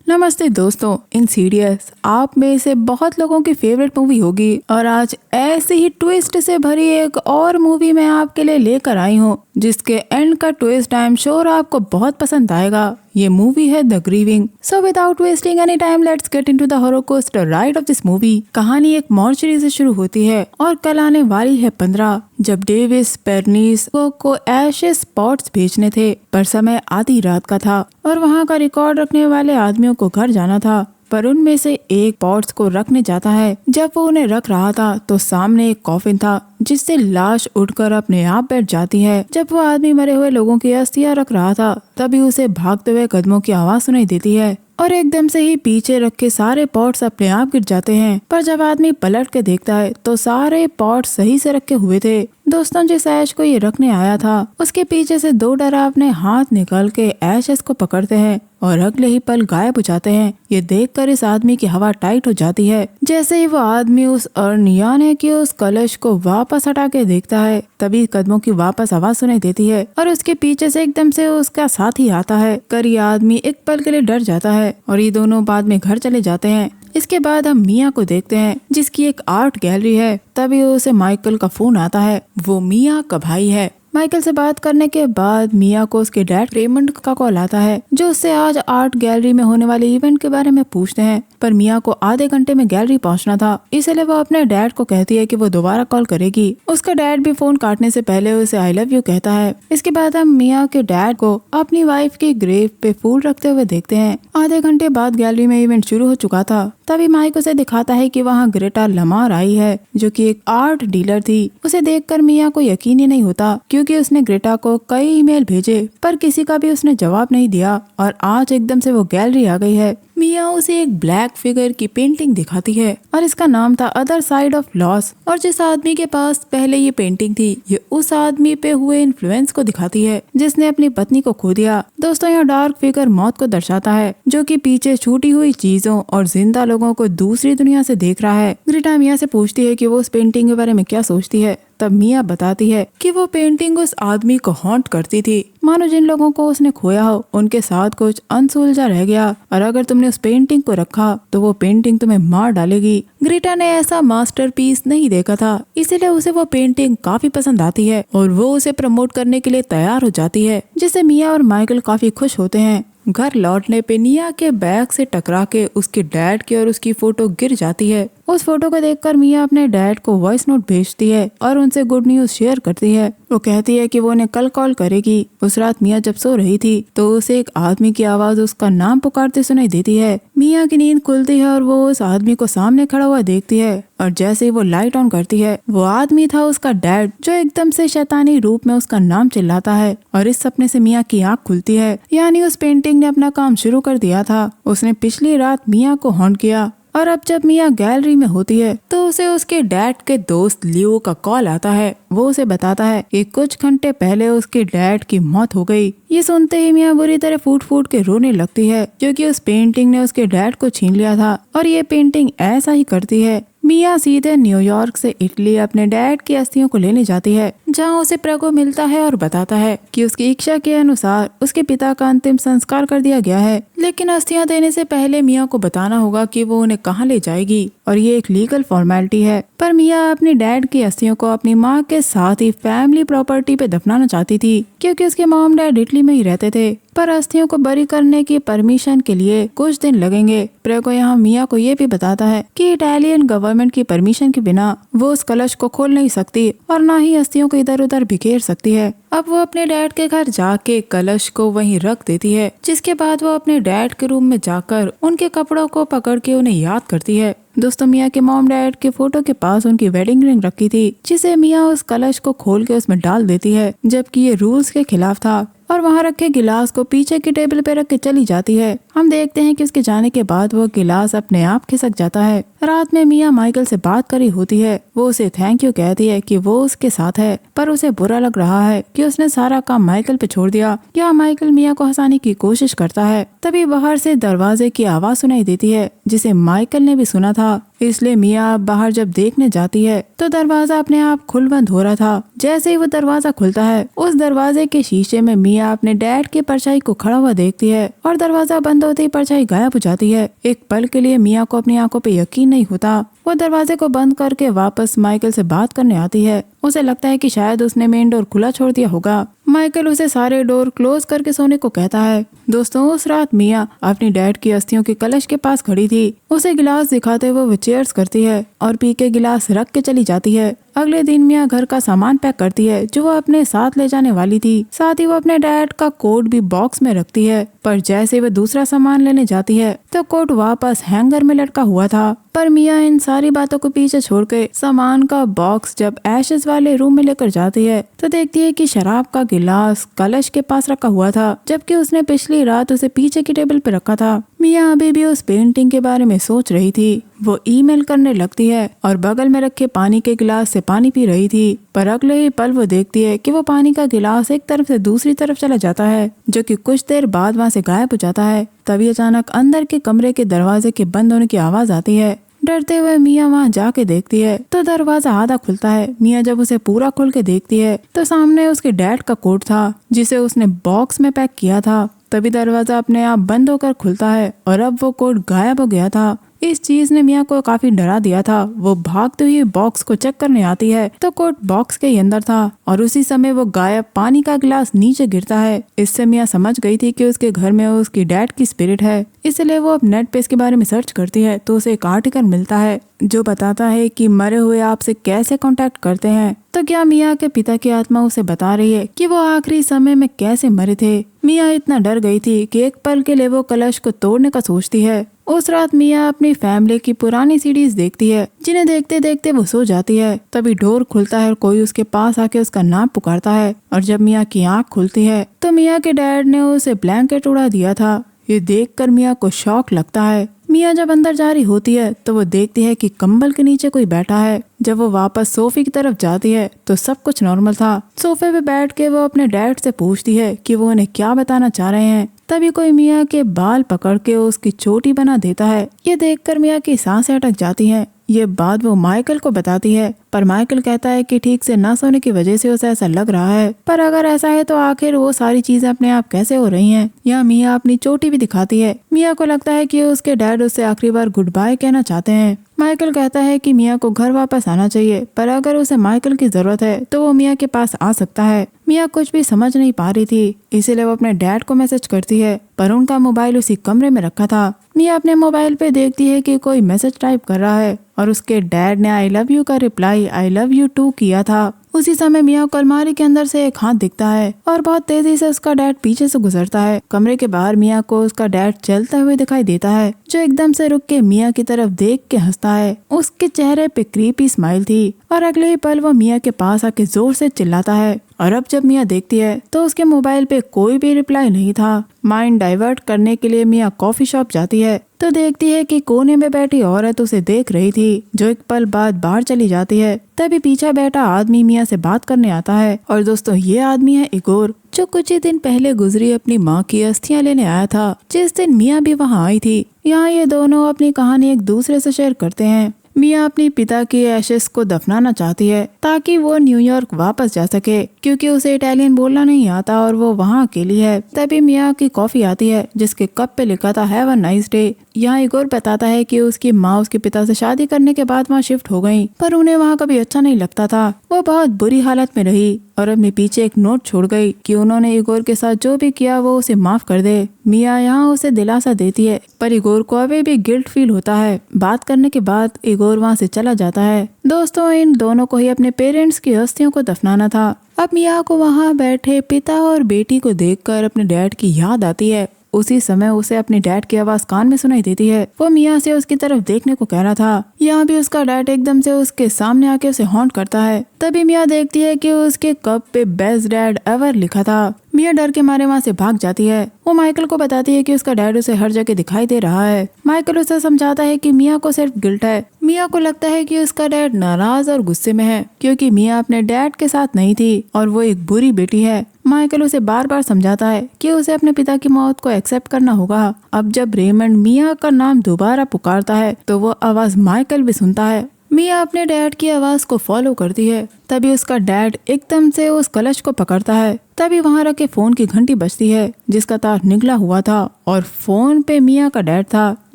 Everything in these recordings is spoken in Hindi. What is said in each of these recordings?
नमस्ते दोस्तों, इंसीडियस आप में से बहुत लोगों की फेवरेट मूवी होगी और आज ऐसे ही ट्विस्ट से भरी एक और मूवी मैं आपके लिए लेकर आई हूँ जिसके एंड का ट्विस्ट आई एम श्योर आपको बहुत पसंद आएगा। ये मूवी है the grieving. So without wasting any time let's get into the horror coaster ride of this movie. कहानी एक मॉर्चरी से शुरू होती है और कल आने वाली है 15 जब डेविस पेरनीस को एशेस पॉट्स भेजने थे, पर समय आधी रात का था और वहाँ का रिकॉर्ड रखने वाले आदमियों को घर जाना था। पर उनमें से एक पॉट्स को रखने जाता है। जब वो उन्हें रख रहा था तो सामने एक कॉफिन था जिससे लाश उठकर अपने आप बैठ जाती है। जब वो आदमी मरे हुए लोगों की अस्थियां रख रहा था तभी उसे भागते हुए कदमों की आवाज सुनाई देती है और एकदम से ही पीछे रखे सारे पॉट्स अपने आप गिर जाते हैं। पर जब आदमी पलट के देखता है तो सारे पॉट्स सही से रखे हुए थे। दोस्तों, जिस ऐश को ये रखने आया था उसके पीछे से दो डरावने हाथ निकल के ऐश को पकड़ते हैं और अगले ही पल गायब हो जाते हैं। ये देखकर इस आदमी की हवा टाइट हो जाती है। जैसे ही वो आदमी उस अर्न यानी कि उस कलश को वापस हटा के देखता है तभी कदमों की वापस आवाज सुनाई देती है और उसके पीछे से एकदम से उसका साथी आता है। कर ये आदमी एक पल के लिए डर जाता है और ये दोनों बाद में घर चले जाते हैं। इसके बाद हम मिया को देखते हैं जिसकी एक आर्ट गैलरी है। तभी उसे माइकल का फोन आता है। वो मिया का भाई है। माइकल से बात करने के बाद मिया को उसके डैड रेमंड का कॉल आता है जो उससे आज आर्ट गैलरी में होने वाले इवेंट के बारे में पूछते हैं। पर मिया को आधे घंटे में गैलरी पहुंचना था, इसलिए वो अपने डैड को कहती है कि वो दोबारा कॉल करेगी। उसका डैड भी फोन काटने से पहले उसे आई लव यू कहता है। इसके बाद हम मिया के डैड को अपनी वाइफ की ग्रेव पे फूल रखते हुए देखते हैं। आधे घंटे बाद गैलरी में इवेंट शुरू हो चुका था। तभी माइक उसे दिखाता है कि वहाँ ग्रेटा लमार आई है जो कि एक आर्ट डीलर थी। उसे देखकर मिया को यकीन ही नहीं होता क्योंकि उसने ग्रेटा को कई ईमेल भेजे पर किसी का भी उसने जवाब नहीं दिया और आज एकदम से वो गैलरी आ गई है। मिया उसे एक ब्लैक फिगर की पेंटिंग दिखाती है और इसका नाम था अदर साइड ऑफ लॉस। और जिस आदमी के पास पहले ये पेंटिंग थी ये उस आदमी पे हुए इन्फ्लुएंस को दिखाती है जिसने अपनी पत्नी को खो दिया। दोस्तों, यह डार्क फिगर मौत को दर्शाता है जो कि पीछे छूटी हुई चीजों और जिंदा लोगों को दूसरी दुनिया से देख रहा है। ग्रेटा मिया से पूछती है कि वो उस पेंटिंग के बारे में क्या सोचती है। तब मिया बताती है कि वो पेंटिंग उस आदमी को हॉन्ट करती थी, मानो जिन लोगों को उसने खोया हो उनके साथ कुछ अनसुलझा रह गया और अगर तुमने उस पेंटिंग को रखा तो वो पेंटिंग तुम्हें मार डालेगी। ग्रेटा ने ऐसा मास्टरपीस नहीं देखा था, इसीलिए उसे वो पेंटिंग काफी पसंद आती है और वो उसे प्रमोट करने के लिए तैयार हो जाती है, जिससे मिया और माइकल काफी खुश होते हैं। घर लौटने पे निया के बैग से टकरा के उसके डैड की और उसकी फोटो गिर जाती है। उस फोटो को देखकर मिया अपने डैड को वॉइस नोट भेजती है और उनसे गुड न्यूज शेयर करती है। वो कहती है कि वो उन्हें कल कॉल करेगी। उस रात मिया जब सो रही थी तो उसे एक आदमी की आवाज उसका नाम पुकारते सुनाई देती है। मिया की नींद खुलती है और वो उस आदमी को सामने खड़ा हुआ देखती है और जैसे ही वो लाइट ऑन करती है वो आदमी था उसका डैड जो एकदम से शैतानी रूप में उसका नाम चिल्लाता है और इस सपने से मिया की आंख खुलती है। यानी उस पेंटिंग ने अपना काम शुरू कर दिया था। उसने पिछली रात मिया को हॉन्ट किया और अब जब मिया गैलरी में होती है तो उसे उसके डैड के दोस्त लियो का कॉल आता है। वो उसे बताता है कि कुछ घंटे पहले उसके डैड की मौत हो गई। ये सुनते ही मिया बुरी तरह फूट फूट के रोने लगती है क्योंकि उस पेंटिंग ने उसके डैड को छीन लिया था और ये पेंटिंग ऐसा ही करती है। मिया सीधे न्यूयॉर्क से इटली अपने डैड की अस्थियों को लेने जाती है जहां उसे प्रगो मिलता है और बताता है कि उसकी इच्छा के अनुसार उसके पिता का अंतिम संस्कार कर दिया गया है, लेकिन अस्थियां देने से पहले मिया को बताना होगा कि वो उन्हें कहाँ ले जाएगी और ये एक लीगल फॉर्मेलिटी है। पर मिया अपने डैड की अस्थियों को अपनी माँ के साथ ही फैमिली प्रॉपर्टी पे दफनाना चाहती थी क्योंकि उसके मॉम डैड इटली में ही रहते थे। पर अस्थियों को बरी करने की परमिशन के लिए कुछ दिन लगेंगे। प्रेगो यहाँ मिया को ये भी बताता है कि इटालियन गवर्नमेंट की परमिशन के बिना वो उस कलश को खोल नहीं सकती और न ही अस्थियों को इधर उधर बिखेर सकती है। अब वो अपने डैड के घर जाके कलश को वहीं रख देती है, जिसके बाद वो अपने डैड के रूम में जाकर उनके कपड़ों को पकड़ के उन्हें याद करती है। दोस्तों, मिया के मॉम डैड के फोटो के पास उनकी वेडिंग रिंग रखी थी जिसे मिया उस कलश को खोल के उसमें डाल देती है, जबकि ये रूल्स के खिलाफ था और वहाँ रखे गिलास को पीछे की टेबल पे रख के चली जाती है। हम देखते हैं कि उसके जाने के बाद वो गिलास अपने आप खिसक जाता है। रात में मिया माइकल से बात करी होती है। वो उसे थैंक यू कहती है कि वो उसके साथ है, पर उसे बुरा लग रहा है कि उसने सारा काम माइकल पे छोड़ दिया। या माइकल मिया को हंसाने की कोशिश करता है। तभी बाहर से दरवाजे की आवाज सुनाई देती है जिसे माइकल ने भी सुना था। इसलिए मिया बाहर जब देखने जाती है तो दरवाजा अपने आप खुल बंद हो रहा था। जैसे ही वो दरवाजा खुलता है, उस दरवाजे के शीशे में मिया अपने डैड की परछाई को खड़ा हुआ देखती है और दरवाजा बंद होते ही परछाई गायब हो जाती है। एक पल के लिए मिया को अपनी आंखों पे यकीन नहीं होता। वो दरवाजे को बंद करके वापस माइकल से बात करने आती है। उसे लगता है कि शायद उसने मेन डोर खुला छोड़ दिया होगा। माइकल उसे सारे डोर क्लोज करके सोने को कहता है। दोस्तों, उस रात मिया अपनी डैड की अस्थियों के कलश के पास खड़ी थी। उसे गिलास दिखाते हुए वो चीयर्स करती है और पी के गिलास रख के चली जाती है। अगले दिन मिया घर का सामान पैक करती है जो वो अपने साथ ले जाने वाली थी। साथ ही वो अपने डैड का कोट भी बॉक्स में रखती है। पर जैसे वो दूसरा सामान लेने जाती है तो कोट वापस हैंगर में लटका हुआ था। पर मिया इन सारी बातों को पीछे छोड़ के सामान का बॉक्स जब एशेस वाले रूम में लेकर जाती है तो देखती है कि शराब का गिलास कलश के पास रखा हुआ था, जबकि उसने पिछली रात उसे पीछे की टेबल पे रखा था। मिया अभी भी उस पेंटिंग के बारे में सोच रही थी। वो ईमेल करने लगती है और बगल में रखे पानी के गिलास से पानी पी रही थी। पर अगले ही पल वो देखती है कि वो पानी का गिलास एक तरफ से दूसरी तरफ चला जाता है, जो कि कुछ देर बाद वहाँ से गायब हो जाता है। तभी अचानक अंदर के कमरे के दरवाजे के बंद होने की आवाज आती है। डरते हुए मिया वहाँ जाके देखती है तो दरवाजा आधा खुलता है। मिया जब उसे पूरा खोल के देखती है तो सामने उसके डैड का कोट था जिसे उसने बॉक्स में पैक किया था। तभी दरवाजा अपने आप बंद होकर खुलता है और अब वो कोट गायब हो गया था। इस चीज ने मिया को काफी डरा दिया था। वो भागते हुए बॉक्स को चेक करने आती है तो कोट बॉक्स के अंदर था और उसी समय वो गायब पानी का गिलास नीचे गिरता है। इससे मिया समझ गई थी कि उसके घर में उसकी डैड की स्पिरिट है। इसलिए वो अब नेट पे इसके बारे में सर्च करती है तो उसे एक आर्टिकल मिलता है जो बताता है कि मरे हुए आपसे कैसे कांटेक्ट करते हैं। तो क्या मिया के पिता की आत्मा उसे बता रही है कि वो आखिरी समय में कैसे मरे थे। मिया इतना डर गई थी कि एक पल के लिए वो कलश को तोड़ने का सोचती है। उस रात मिया अपनी फैमिली की पुरानी सीरीज देखती है जिन्हें देखते देखते वो सो जाती है। तभी डोर खुलता है और कोई उसके पास आके उसका नाम पुकारता है और जब मिया की आंख खुलती है तो मिया के डैड ने उसे ब्लैंकेट उड़ा दिया था। ये देखकर मिया को शॉक लगता है। मिया जब अंदर जा रही होती है तो वो देखती है कि कंबल के नीचे कोई बैठा है। जब वो वापस सोफे की तरफ जाती है तो सब कुछ नॉर्मल था। सोफे पे बैठ के वो अपने डैड से पूछती है कि वो उन्हें क्या बताना चाह रहे हैं। तभी कोई मिया के बाल पकड़ के उसकी चोटी बना देता है। ये देखकर मिया की सांसें अटक जाती हैं। ये बात वो माइकल को बताती है, पर माइकल कहता है कि ठीक से न सोने की वजह से उसे ऐसा लग रहा है। पर अगर ऐसा है तो आखिर वो सारी चीजें अपने आप कैसे हो रही हैं। यहाँ मिया अपनी चोटी भी दिखाती है। मिया को लगता है कि उसके डैड उससे आखिरी बार गुड बाय कहना चाहते हैं। माइकल कहता है कि मिया को घर वापस आना चाहिए, पर अगर उसे माइकल की जरूरत है तो वो मिया के पास आ सकता है। मिया कुछ भी समझ नहीं पा रही थी, इसीलिए वो अपने डैड को मैसेज करती है, पर उनका मोबाइल उसी कमरे में रखा था। मिया अपने मोबाइल पे देखती है कि कोई मैसेज टाइप कर रहा है और उसके डैड ने आई लव यू का reply I love you too किया था। उसी समय मिया को अलमारी के अंदर से एक हाथ दिखता है और बहुत तेजी से उसका डैड पीछे से गुजरता है। कमरे के बाहर मिया को उसका डैड चलते हुए दिखाई देता है, जो एकदम से रुक के मिया की तरफ देख के हंसता है। उसके चेहरे पे क्रीपी स्माइल थी और अगले ही पल वो मिया के पास आके जोर से चिल्लाता है। और अब जब मिया देखती है तो उसके मोबाइल पे कोई भी रिप्लाई नहीं था। माइंड डाइवर्ट करने के लिए मिया कॉफी शॉप जाती है तो देखती है कि कोने में बैठी औरत उसे देख रही थी, जो एक पल बाद बाहर चली जाती है। तभी पीछे बैठा आदमी मिया से बात करने आता है। और दोस्तों, ये आदमी है इगोर, जो कुछ ही दिन पहले गुजरी अपनी माँ की अस्थियां लेने आया था, जिस दिन मिया भी वहाँ आई थी। यहाँ ये दोनों अपनी कहानी एक दूसरे से शेयर करते हैं। मिया अपने पिता की एशेस को दफनाना चाहती है ताकि वो न्यूयॉर्क वापस जा सके, क्योंकि उसे इटालियन बोलना नहीं आता और वो वहाँ अकेली है। तभी मिया की कॉफी आती है जिसके कप पे लिखा था हैव अ नाइस डे। यहाँ इगोर बताता है कि उसकी माँ उसके पिता से शादी करने के बाद वहाँ शिफ्ट हो गई, पर उन्हें वहाँ कभी अच्छा नहीं लगता था। वो बहुत बुरी हालत में रही और अपने पीछे एक नोट छोड़ गई कि उन्होंने इगोर के साथ जो भी किया वो उसे माफ कर दे। मिया यहाँ उसे दिलासा देती है, पर इगोर को अभी भी गिल्ट फील होता है। बात करने के बाद इगोर वहाँ से चला जाता है। दोस्तों, इन दोनों को ही अपने पेरेंट्स की अस्थियों को दफनाना था। अब मिया को वहाँ बैठे पिता और बेटी को देखकर अपने डैड की याद आती है। उसी समय उसे अपने डैड की आवाज कान में सुनाई देती है। वो मिया से उसकी तरफ देखने को कह रहा था। यहाँ भी उसका डैड एकदम से उसके सामने आके उसे हॉन्ट करता है। तभी मिया देखती है कि उसके कप पे बेस्ट डैड एवर लिखा था। मिया डर के मारे वहाँ से भाग जाती है। वो माइकल को बताती है कि उसका डैड उसे हर जगह दिखाई दे रहा है। माइकल उसे समझाता है कि मिया को सिर्फ गिल्ट है। मिया को लगता है कि उसका डैड नाराज और गुस्से में है क्योंकि मिया अपने डैड के साथ नहीं थी और वो एक बुरी बेटी है। माइकल उसे बार बार समझाता है कि उसे अपने पिता की मौत को एक्सेप्ट करना होगा। अब जब रेमंड मिया का नाम दोबारा पुकारता है तो वो आवाज माइकल भी सुनता है। मिया अपने डैड की आवाज को फॉलो करती है। तभी उसका डैड एकदम से उस कलश को पकड़ता है। तभी वहाँ रखे फोन की घंटी बजती है जिसका तार निकला हुआ था और फोन पे मिया का डैड था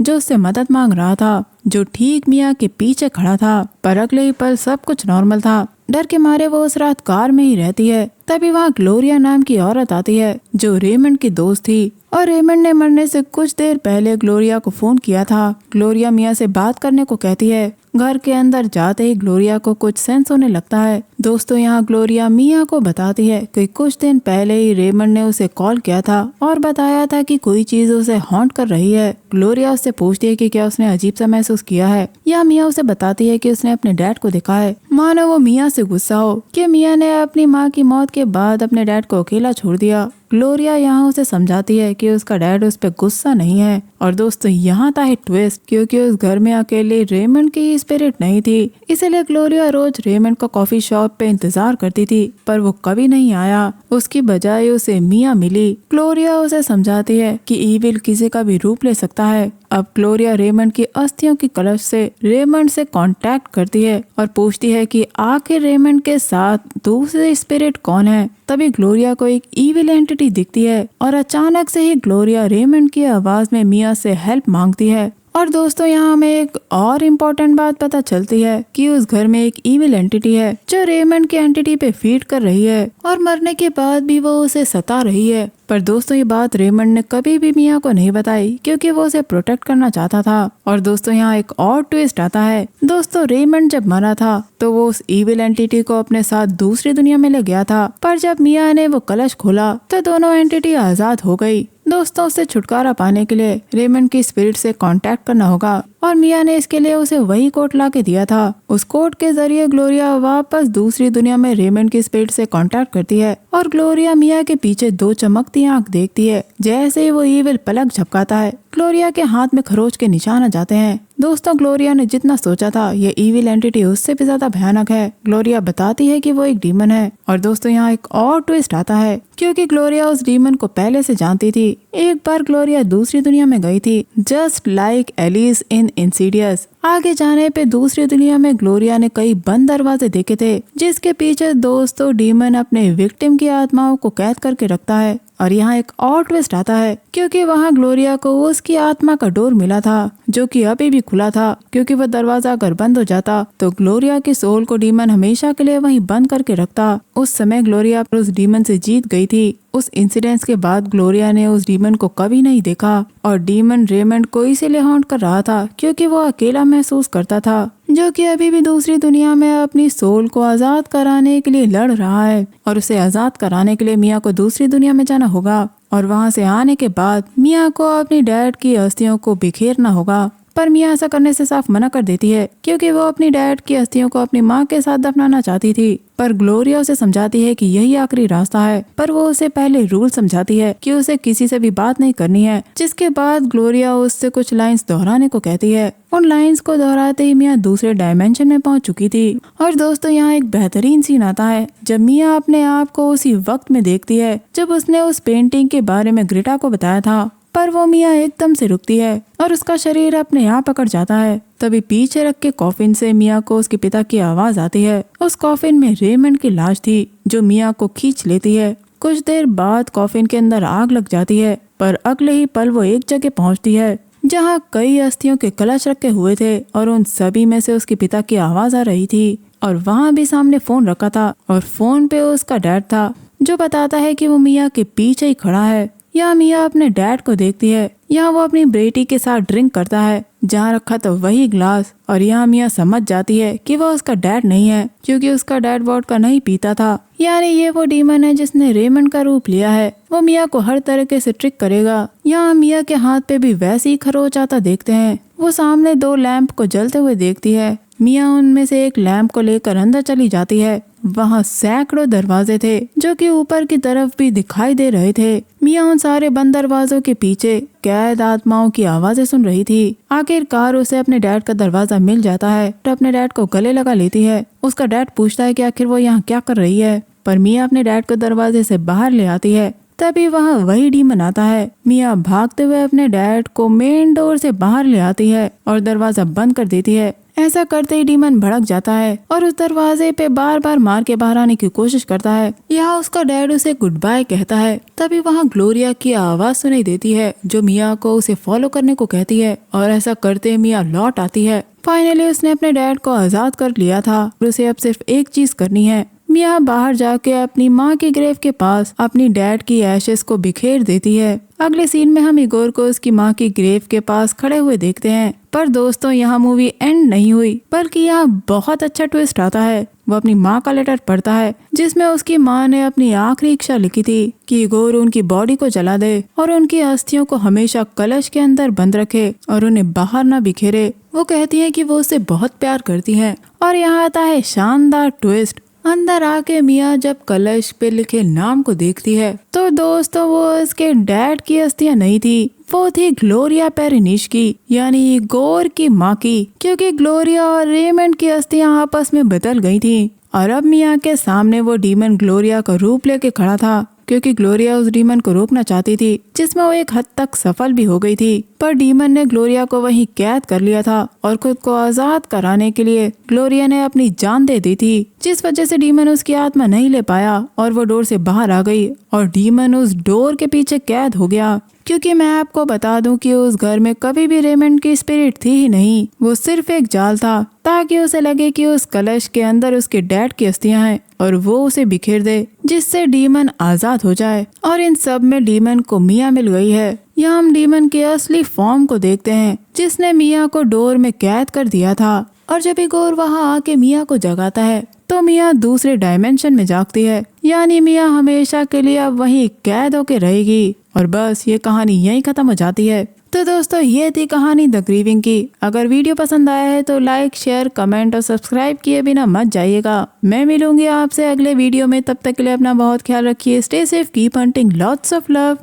जो उससे मदद मांग रहा था, जो ठीक मिया के पीछे खड़ा था। पर अगले ही पल सब कुछ नॉर्मल था। डर के मारे वो उस रात कार में ही रहती है। तभी वहाँ ग्लोरिया नाम की औरत आती है जो रेमंड की दोस्त थी और रेमंड ने मरने से कुछ देर पहले ग्लोरिया को फोन किया था। ग्लोरिया मिया से बात करने को कहती है। घर के अंदर जाते ही ग्लोरिया को कुछ सेंस होने लगता है। दोस्तों यहाँ ग्लोरिया मिया को बताती है कि कुछ दिन पहले ही रेमंड ने उसे कॉल किया था और बताया था कि कोई चीज उसे हॉन्ट कर रही है। ग्लोरिया उससे पूछती है कि क्या उसने अजीब सा महसूस किया है। या मिया उसे बताती है कि उसने अपने डैड को देखा है। मानो वो मिया से गुस्सा हो कि मिया ने अपनी माँ की मौत के बाद अपने डैड को अकेला छोड़ दिया। ग्लोरिया यहाँ उसे समझाती है कि उसका डैड उस पर गुस्सा नहीं है। और दोस्तों यहाँ था है ट्विस्ट, क्योंकि उस घर में अकेले रेमंड की स्पिरिट नहीं थी, इसलिए ग्लोरिया रोज रेमंड का कॉफी शॉप पे इंतजार करती थी पर वो कभी नहीं आया। उसकी बजाय उसे मिया मिली। ग्लोरिया उसे समझाती है कि ईविल किसी का भी रूप ले सकता है। अब ग्लोरिया रेमंड की अस्थियों की कलश से रेमंड से कांटेक्ट करती है और पूछती है कि आखिर रेमंड के साथ दूसरे स्पिरिट कौन है। तभी ग्लोरिया को एक ईविल एंटिटी दिखती है और अचानक से ही ग्लोरिया रेमंड की आवाज में मिया से हेल्प मांगती है। और दोस्तों यहाँ हमें एक और इम्पोर्टेंट बात पता चलती है कि उस घर में एक ईविल एंटिटी है जो रेमंड की एंटिटी पे फीड कर रही है और मरने के बाद भी वो उसे सता रही है। पर दोस्तों ये बात रेमंड ने कभी भी मिया को नहीं बताई क्योंकि वो उसे प्रोटेक्ट करना चाहता था। और दोस्तों यहाँ एक और ट्विस्ट आता है। दोस्तों रेमंड जब मरा था तो वो उस ईविल एंटिटी को अपने साथ दूसरी दुनिया में ले गया था, पर जब मिया ने वो कलश खोला तो दोनों एंटिटी आजाद हो गई। दोस्तों उससे छुटकारा पाने के लिए रेमंड की स्पिरिट से कांटेक्ट करना होगा और मिया ने इसके लिए उसे वही कोट ला के दिया था। उस कोट के जरिए ग्लोरिया वापस दूसरी दुनिया में रेमंड की स्पिरिट से कांटेक्ट करती है और ग्लोरिया मिया के पीछे दो चमकती आंख देखती है। जैसे ही वो ईविल पलक झपकाता है ग्लोरिया के हाथ में खरोच के निशान आ जाते हैं। दोस्तों ग्लोरिया ने जितना सोचा था ये ईविल एंटिटी उससे भी ज्यादा भयानक है। ग्लोरिया बताती है कि वो एक डीमन है। और दोस्तों यहाँ एक और ट्विस्ट आता है क्योंकि ग्लोरिया उस डीमन को पहले से जानती थी। एक बार ग्लोरिया दूसरी दुनिया में गई थी, just like Alice in Insidious. आगे जाने पे दूसरी दुनिया में ग्लोरिया ने कई बंद दरवाजे देखे थे जिसके पीछे दोस्तों डीमन अपने विक्टिम की आत्माओं को कैद करके रखता है। और यहाँ एक और ट्विस्ट आता है क्योंकि वहाँ ग्लोरिया को उसकी आत्मा का डोर मिला था जो कि अभी भी खुला था, क्योंकि वह दरवाजा अगर बंद हो जाता तो ग्लोरिया की सोल को डीमन हमेशा के लिए वहीं बंद करके रखता। उस समय ग्लोरिया उस डीमन से जीत गई थी। उस इंसिडेंट के बाद ग्लोरिया ने उस डीमन को कभी नहीं देखा और डीमन रेमंड को इसीलिए हॉन्ट कर रहा था क्योंकि वो अकेला महसूस करता था, जो कि अभी भी दूसरी दुनिया में अपनी सोल को आजाद कराने के लिए लड़ रहा है। और उसे आजाद कराने के लिए मिया को दूसरी दुनिया में जाना होगा और वहां से आने के बाद मिया को अपनी डैड की अस्थियों को बिखेरना होगा। पर मिया ऐसा करने से साफ मना कर देती है क्योंकि वो अपनी डैड की अस्थियों को अपनी माँ के साथ दफनाना चाहती थी। पर ग्लोरिया उसे समझाती है कि यही आखिरी रास्ता है, पर वो उसे पहले रूल समझाती है कि उसे किसी से भी बात नहीं करनी है। जिसके बाद ग्लोरिया उससे कुछ लाइंस दोहराने को कहती है। उन लाइंस को दोहराते ही मिया दूसरे डायमेंशन में पहुंच चुकी थी। और दोस्तों यहाँ एक बेहतरीन सीन आता है जब मिया अपने आप को उसी वक्त में देखती है जब उसने उस पेंटिंग के बारे में ग्रिटा को बताया था। पर वो मिया एकदम से रुकती है और उसका शरीर अपने आप पकड़ जाता है। तभी पीछे रख के कॉफिन से मिया को उसके पिता की आवाज आती है। उस कॉफिन में रेमंड की लाश थी जो मिया को खींच लेती है। कुछ देर बाद कॉफिन के अंदर आग लग जाती है, पर अगले ही पल वो एक जगह पहुंचती है जहां कई अस्थियों के कलश रखे हुए थे और उन सभी में से उसके पिता की आवाज आ रही थी। और वहाँ भी सामने फोन रखा था और फोन पे उसका डैड था जो बताता है कि वो मिया के पीछे ही खड़ा है। यहाँ मिया अपने डैड को देखती है। यहाँ वो अपनी बेटी के साथ ड्रिंक करता है जहाँ रखा था वही ग्लास। और यहाँ मिया समझ जाती है कि वो उसका डैड नहीं है क्योंकि उसका डैड वोडका नहीं पीता था। यानी ये वो डीमन है जिसने रेमंड का रूप लिया है। वो मिया को हर तरीके से ट्रिक करेगा। यहाँ मिया के हाथ पे भी वैसे ही खरोच आता देखते हैं। वो सामने दो लैंप को जलते हुए देखती है मिया उनमें से एक लैंप को लेकर अंदर चली जाती है। वहाँ सैकड़ों दरवाजे थे जो कि ऊपर की तरफ भी दिखाई दे रहे थे। मिया उन सारे बंद दरवाजों के पीछे कैद आत्माओं की आवाजें सुन रही थी। आखिरकार उसे अपने डैड का दरवाजा मिल जाता है तो अपने डैड को गले लगा लेती है। उसका डैड पूछता है कि आखिर वो यहाँ क्या कर रही है, पर मिया अपने डैड को दरवाजे से बाहर ले आती है। तभी वहाँ वही डीमन आता है। मिया भागते हुए अपने डैड को मेन डोर से बाहर ले आती है और दरवाजा बंद कर देती है। ऐसा करते ही डीमन भड़क जाता है और उस दरवाजे पे बार बार मार के बाहर आने की कोशिश करता है। यहाँ उसका डैड उसे गुड बाय कहता है। तभी वहाँ ग्लोरिया की आवाज सुनाई देती है जो मिया को उसे फॉलो करने को कहती है और ऐसा करते मिया लौट आती है। फाइनली उसने अपने डैड को आजाद कर लिया था और उसे अब सिर्फ एक चीज करनी है। मिया बाहर जाके अपनी माँ की ग्रेव के पास अपनी डैड की एशेस को बिखेर देती है। अगले सीन में हम इगोर को उसकी माँ की ग्रेव के पास खड़े हुए देखते हैं। पर दोस्तों यहाँ मूवी एंड नहीं हुई, बल्कि यहाँ बहुत अच्छा ट्विस्ट आता है। वो अपनी माँ का लेटर पढ़ता है जिसमें उसकी माँ ने अपनी आखिरी इच्छा लिखी थी कि इगोर उनकी बॉडी को जला दे और उनकी अस्थियों को हमेशा कलश के अंदर बंद रखे और उन्हें बाहर न बिखेरे। वो कहती है कि वो उससे बहुत प्यार करती है। और यहाँ आता है शानदार ट्विस्ट। अंदर आके मिया जब कलश पे लिखे नाम को देखती है तो दोस्तों वो उसके डैड की अस्थियां नहीं थी, वो थी ग्लोरिया पेरिनिश की, यानी इगोर की माँ की। क्योंकि ग्लोरिया और रेमंड की अस्थियां आपस में बदल गई थी और अब मिया के सामने वो डीमन ग्लोरिया का रूप लेके खड़ा था। क्योंकि ग्लोरिया उस डीमन को रोकना चाहती थी जिसमें वो एक हद तक सफल भी हो गई थी, पर डीमन ने ग्लोरिया को वहीं कैद कर लिया था और खुद को आजाद कराने के लिए ग्लोरिया ने अपनी जान दे दी थी, जिस वजह से डीमन उसकी आत्मा नहीं ले पाया और वो डोर से बाहर आ गई और डीमन उस डोर के पीछे कैद हो गया। क्योंकि मैं आपको बता दूं कि उस घर में कभी भी रेमंड की स्पिरिट थी ही नहीं, वो सिर्फ एक जाल था ताकि उसे लगे कि उस कलश के अंदर उसके डैड की अस्थियां हैं और वो उसे बिखेर दे जिससे डीमन आजाद हो जाए। और इन सब में डीमन को मिया मिल गई है। यहाँ हम डीमन के असली फॉर्म को देखते हैं जिसने मिया को डोर में कैद कर दिया था। और जब इगोर वहाँ आके मिया को जगाता है तो मिया दूसरे डायमेंशन में जागती है, यानी मिया हमेशा के लिए अब वहीं कैद होके रहेगी। और बस ये कहानी यहीं खत्म हो जाती है। तो दोस्तों ये थी कहानी द ग्रीविंग की। अगर वीडियो पसंद आया है तो लाइक, शेयर, कमेंट और सब्सक्राइब किए बिना मत जाइएगा। मैं मिलूंगी आपसे अगले वीडियो में, तब तक के लिए अपना बहुत ख्याल रखिए। Stay safe, keep hunting, lots of love.